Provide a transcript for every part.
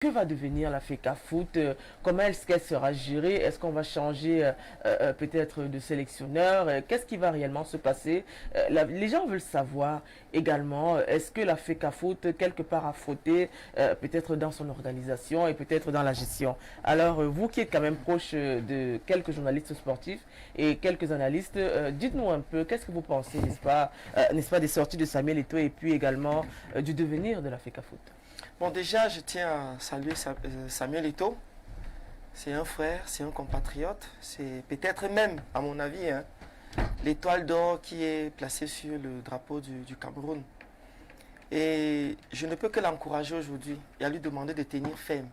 Que va devenir la FECAFOOT? Comment est-ce qu'elle sera gérée? Est-ce qu'on va changer peut-être de sélectionneur? Qu'est-ce qui va réellement se passer? Les gens veulent savoir également, est-ce que la FECAFOOT, quelque part, a fauté peut-être dans son organisation et peut-être dans la gestion? Alors, vous qui êtes quand même proche de quelques journalistes sportifs et quelques analystes, dites-nous un peu, qu'est-ce que vous pensez, n'est-ce pas, des sorties de Samuel Eto'o et puis également du devenir de la FECAFOOT? Bon, déjà, je tiens à saluer Samuel Eto'o. C'est un frère, c'est un compatriote. C'est peut-être même, à mon avis, hein, l'étoile d'or qui est placée sur le drapeau du Cameroun. Et je ne peux que l'encourager aujourd'hui et à lui demander de tenir ferme.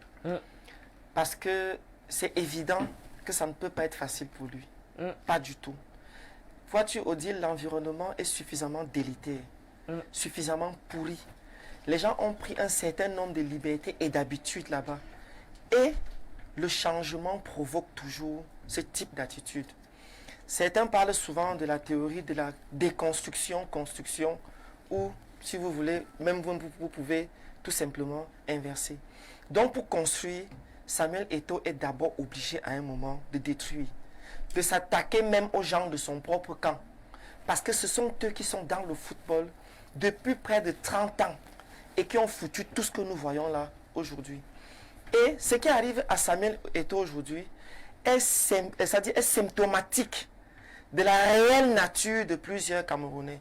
Parce que c'est évident que ça ne peut pas être facile pour lui. Pas du tout. Vois-tu, Odile, l'environnement est suffisamment délétère, suffisamment pourri. Les gens ont pris un certain nombre de libertés et d'habitudes là-bas. Et le changement provoque toujours ce type d'attitude. Certains parlent souvent de la théorie de la déconstruction-construction, ou, si vous voulez, même vous pouvez tout simplement inverser. Donc, pour construire, Samuel Eto'o est d'abord obligé à un moment de détruire, de s'attaquer même aux gens de son propre camp. Parce que ce sont eux qui sont dans le football depuis près de 30 ans. Et qui ont foutu tout ce que nous voyons là aujourd'hui. Et ce qui arrive à Samuel Eto'o aujourd'hui est symptomatique de la réelle nature de plusieurs Camerounais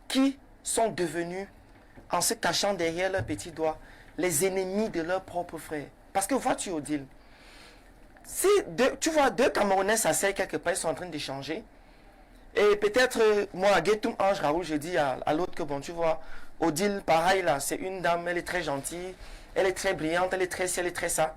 qui sont devenus, en se cachant derrière leurs petits doigts, les ennemis de leurs propres frères. Parce que vois-tu, Odile, si tu vois deux Camerounais s'asseyent quelque part, ils sont en train d'échanger, et peut-être, moi, à Guetoum Ange Raoul, je dis à l'autre que, bon, tu vois, Odile, pareil, là, c'est une dame, elle est très gentille, elle est très brillante, elle est très ci, elle est très ça.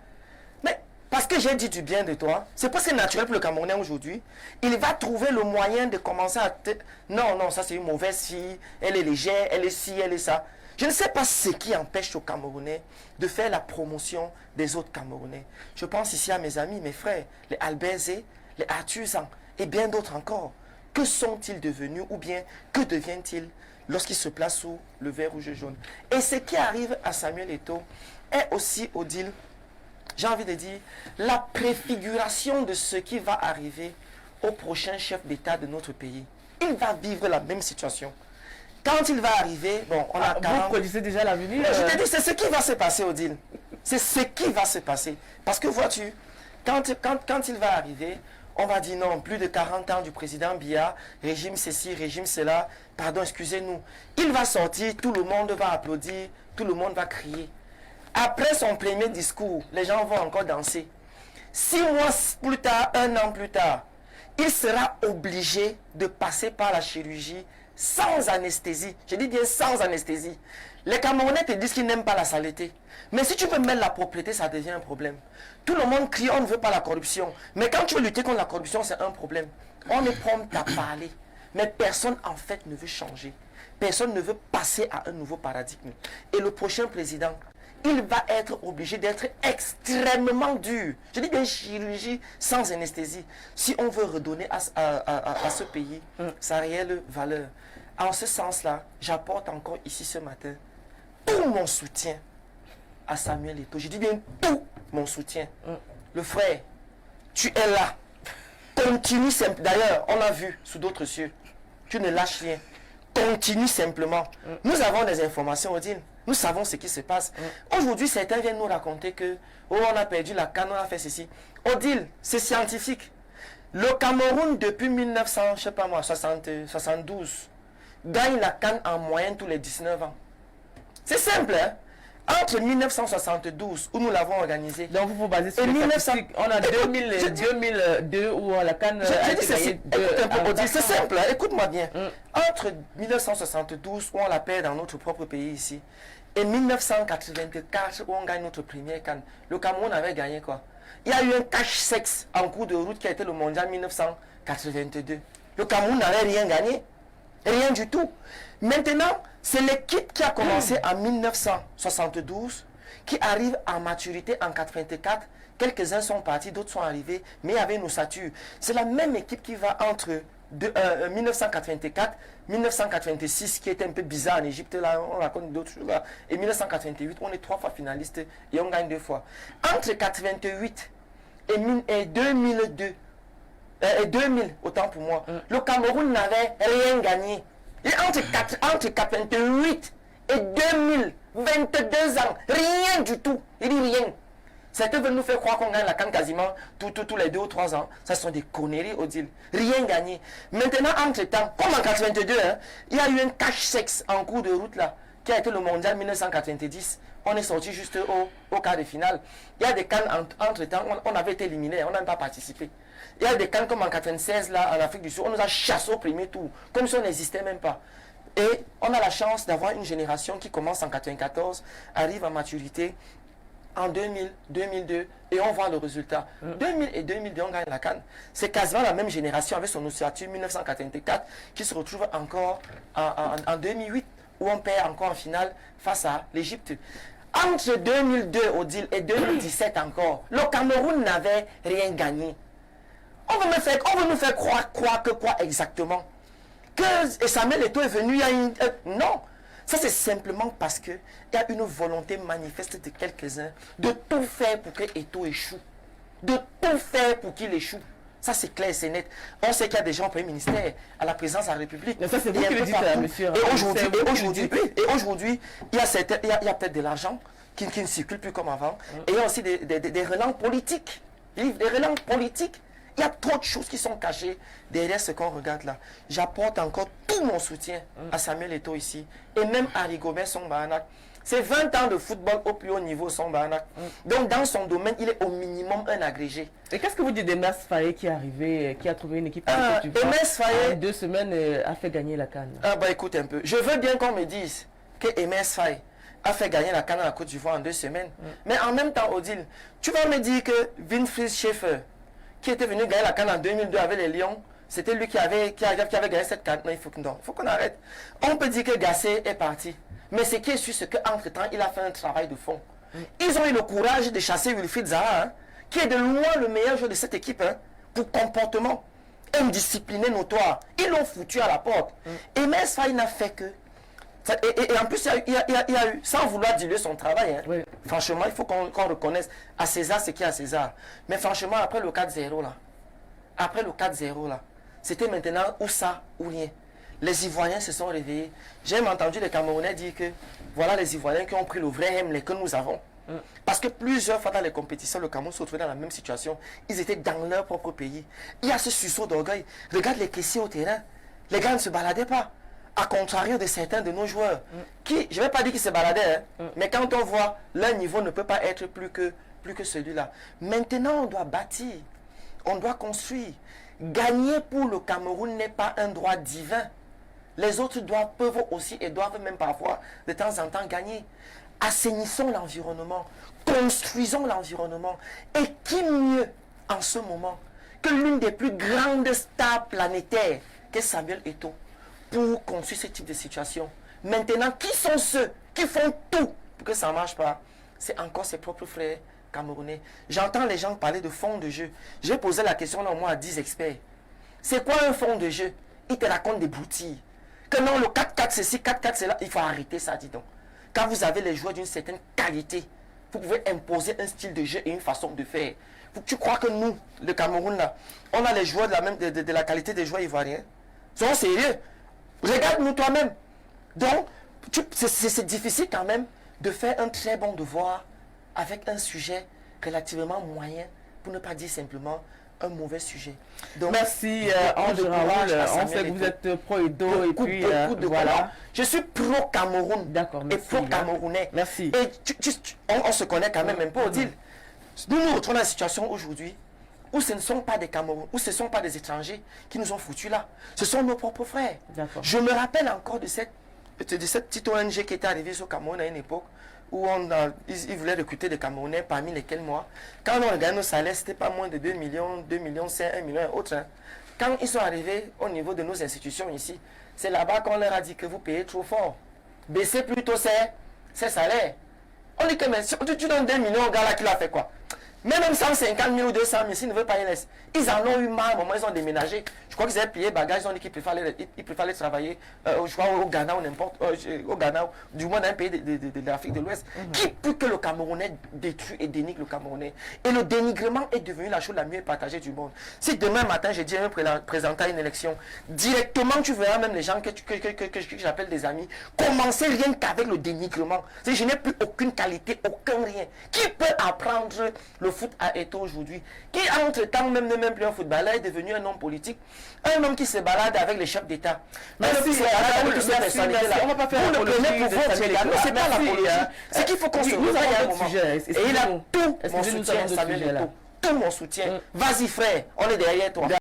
Mais, parce que j'ai dit du bien de toi, c'est parce que c'est naturel pour le Camerounais aujourd'hui, il va trouver le moyen de commencer à te... Non, non, ça c'est une mauvaise fille, elle est légère, elle est ci, elle est ça. Je ne sais pas ce qui empêche aux Camerounais de faire la promotion des autres Camerounais. Je pense ici à mes amis, mes frères, les Albezé, les Arthuzan, et bien d'autres encore. Que sont-ils devenus ou bien que deviennent-ils lorsqu'ils se placent sous le vert rouge et jaune? Et ce qui arrive à Samuel Eto'o est aussi, Odile, j'ai envie de dire, la préfiguration de ce qui va arriver au prochain chef d'État de notre pays. Il va vivre la même situation. Quand il va arriver, bon, on a 40... Vous connaissez déjà l'avenir? Je te dis, c'est ce qui va se passer, Odile. C'est ce qui va se passer. Parce que vois-tu, quand il va arriver, on va dire non, plus de 40 ans du président Biya, régime ceci, régime cela, pardon, excusez-nous. Il va sortir, tout le monde va applaudir, tout le monde va crier. Après son premier discours, les gens vont encore danser. 6 mois plus tard, 1 an plus tard, il sera obligé de passer par la chirurgie sans anesthésie. Je dis bien sans anesthésie. Les Camerounais te disent qu'ils n'aiment pas la saleté. Mais si tu veux mettre la propreté, ça devient un problème. Tout le monde crie, on ne veut pas la corruption. Mais quand tu veux lutter contre la corruption, c'est un problème. On est prompt à parler. Mais personne, en fait, ne veut changer. Personne ne veut passer à un nouveau paradigme. Et le prochain président, il va être obligé d'être extrêmement dur. Je dis bien chirurgie sans anesthésie. Si on veut redonner à ce pays sa réelle valeur. En ce sens-là, j'apporte encore ici ce matin tout mon soutien à Samuel Eto'o. Je dis bien tout mon soutien. Le frère, tu es là. Continue simplement. D'ailleurs, on l'a vu sous d'autres cieux. Tu ne lâches rien. Continue simplement. Nous avons des informations, Odile. Nous savons ce qui se passe. Aujourd'hui, certains viennent nous raconter que oh, on a perdu la CAN, on a fait ceci. Odile, c'est scientifique. Le Cameroun, depuis 1900, je sais pas moi, 72, gagne la CAN en moyenne tous les 19 ans. C'est simple, hein? Entre 1972, où nous l'avons organisé. Donc vous vous basez sur les 1900... On a 2002 où la CAN a été gagnée. C'est simple, hein? Écoute-moi bien. Entre 1972, où on la perd dans notre propre pays ici, et 1984, où on gagne notre première CAN, le Cameroun avait gagné quoi? Il y a eu un cache-sexe en cours de route qui a été le mondial 1982. Le Cameroun n'avait rien gagné. Rien du tout. Maintenant, c'est l'équipe qui a commencé en 1972, qui arrive en maturité en 84. Quelques-uns sont partis, d'autres sont arrivés, mais avec nos satures. C'est la même équipe qui va entre 1984, 1986 qui était un peu bizarre en Égypte, là on raconte d'autres choses là, et 1988 on est 3 fois finaliste et on gagne 2 fois. Entre 88 et 2002, et 2000 autant pour moi, le Cameroun n'avait rien gagné. Et entre 88 et 2000, 22 ans, rien du tout, il dit rien. Certains veulent nous faire croire qu'on gagne la CAN quasiment tous les 2 ou 3 ans. Ça sont des conneries, Odile. Rien gagné. Maintenant, entre-temps, comme en 82, hein, il y a eu un cache-sexe en cours de route là, qui a été le mondial 1990. On est sorti juste au quart de finale. Il y a des CAN entre-temps, on avait été éliminé, on n'a pas participé. Il y a des CAN comme en 96 là, en Afrique du Sud, on nous a chassés au premier tour, comme si on n'existait même pas. Et on a la chance d'avoir une génération qui commence en 94, arrive à maturité en 2000, 2002, et on voit le résultat. 2000 et 2002, on gagne la CAN. C'est quasiment la même génération avec son ossature 1984 qui se retrouve encore en 2008, où on perd encore en finale face à l'Égypte. Entre 2002, Odile, et 2017 encore, le Cameroun n'avait rien gagné. On veut nous faire croire que quoi exactement? Que Samuel Eto'o est venu, il y a une... non. Ça, c'est simplement parce qu'il y a une volonté manifeste de quelques-uns de tout faire pour que Eto'o échoue. De tout faire pour qu'il échoue. Ça, c'est clair, c'est net. On sait qu'il y a des gens au Premier ministère, à la présidence de la République. Mais ça, c'est vous qui le dites, monsieur. Et aujourd'hui, il y a peut-être de l'argent qui ne circule plus comme avant. Et il y a aussi des relents politiques. Des relents politiques. Il y a trop de choses qui sont cachées derrière ce qu'on regarde là. J'apporte encore tout mon soutien à Samuel Eto'o ici. Et même à Rigobert Song-Bahanac. C'est 20 ans de football au plus haut niveau, Song-Bahanac. Donc dans son domaine, il est au minimum un agrégé. Et qu'est-ce que vous dites d'Emers Faye qui est arrivé, qui a trouvé une équipe Emers Faye, en 2 semaines, a fait gagner la CAN? Ah bah écoute un peu. Je veux bien qu'on me dise que Emers Faye a fait gagner la CAN à la Côte d'Ivoire en 2 semaines. Mais en même temps, Odile, tu vas me dire que Winfried Schaeffer, qui était venu gagner la CAN en 2002 avec les Lions, c'était lui qui avait gagné cette CAN. Non, il faut qu'on arrête. On peut dire que Gassé est parti. Mais ce qui est sûr, c'est qu'entre-temps, il a fait un travail de fond. Ils ont eu le courage de chasser Wilfried Zaha, hein, qui est de loin le meilleur joueur de cette équipe, hein, pour comportement indiscipliné notoire. Ils l'ont foutu à la porte. Et Emers Faye n'a fait que... Et en plus, il y a eu, sans vouloir diluer son travail, hein, oui. Franchement, il faut qu'on reconnaisse à César ce qu'il y a à César. Mais franchement, après le 4-0 là, c'était maintenant ou ça ou rien. Les Ivoiriens se sont réveillés. J'ai même entendu les Camerounais dire que voilà les Ivoiriens qui ont pris le vrai Hemley que nous avons. Parce que plusieurs fois dans les compétitions, le Cameroun se retrouvait dans la même situation. Ils étaient dans leur propre pays. Il y a ce sursaut d'orgueil. Regarde les caissiers au terrain. Les gars ne se baladaient pas. À contrario de certains de nos joueurs, qui, je ne vais pas dire qu'ils se baladaient, mais quand on voit, leur niveau ne peut pas être plus que celui-là. Maintenant, on doit bâtir, on doit construire. Gagner pour le Cameroun n'est pas un droit divin. Les autres peuvent aussi et doivent même parfois, de temps en temps, gagner. Assainissons l'environnement, construisons l'environnement. Et qui mieux, en ce moment, que l'une des plus grandes stars planétaires, qu'est Samuel Eto'o, pour construire ce type de situation. Maintenant, qui sont ceux qui font tout pour que ça ne marche pas? C'est encore ses propres frères camerounais. J'entends les gens parler de fonds de jeu. J'ai posé la question là au moins à 10 experts. C'est quoi un fonds de jeu? Ils te racontent des broutilles. Que non, le 4-4 ceci, 4-4 cela. Il faut arrêter ça, dis donc. Quand vous avez les joueurs d'une certaine qualité, vous pouvez imposer un style de jeu et une façon de faire. Tu crois que nous, le Cameroun là, on a les joueurs de la qualité des joueurs ivoiriens? Soyons sérieux. Regarde-nous toi-même. Donc, c'est difficile quand même de faire un très bon devoir avec un sujet relativement moyen, pour ne pas dire simplement un mauvais sujet. Donc, merci Ange Raoul. On sait que vous êtes pro-Edo et puis voilà. Je suis pro-Cameroun et pro-Camerounais. Merci. Et on se connaît quand même un peu, Odile. Nous nous retrouvons dans une situation aujourd'hui où ce ne sont pas des Camerounais, où ce ne sont pas des étrangers qui nous ont foutus là. Ce sont nos propres frères. Je me rappelle encore de cette petite ONG qui était arrivée au Cameroun à une époque où ils voulaient recruter des Camerounais, parmi lesquels moi. Quand on regardait nos salaires, ce n'était pas moins de 2 millions, 2 millions 5, 1 million et autres. Hein. Quand ils sont arrivés au niveau de nos institutions ici, c'est là-bas qu'on leur a dit que vous payez trop fort. Baissez plutôt ces salaires. On dit que mais, tu donnes 2 millions au gars là qui l'a fait quoi? Mais même 150 000 ou 200 000, s'ils ne veulent pas, ils en ont eu marre. Au moment ils ont déménagé. Je crois qu'ils avaient plié bagages, ils ont dit qu'ils préfèrent aller travailler, je crois, au Ghana ou n'importe, au Ghana, du moins dans un pays de l'Afrique de l'Ouest. Qui peut que le Camerounais détruit et dénigre le Camerounais? Et le dénigrement est devenu la chose la mieux partagée du monde. Si demain matin, je dis à me présenter à une élection, directement, tu verras même les gens que j'appelle des amis, commencer rien qu'avec le dénigrement. Je n'ai plus aucune qualité, aucun rien. Qui peut apprendre le foot à Eto'o aujourd'hui? Qui, entre-temps, même n'est même plus un footballeur, est devenu un homme politique, un homme qui se balade avec les chefs d'État. Mais le plus on va pas faire la politique. C'est pas la politique. C'est qu'il faut qu'on se revoie à un moment. Et il a tout mon soutien, Samuel Eto'o. Tout mon soutien. Vas-y frère, on est derrière toi.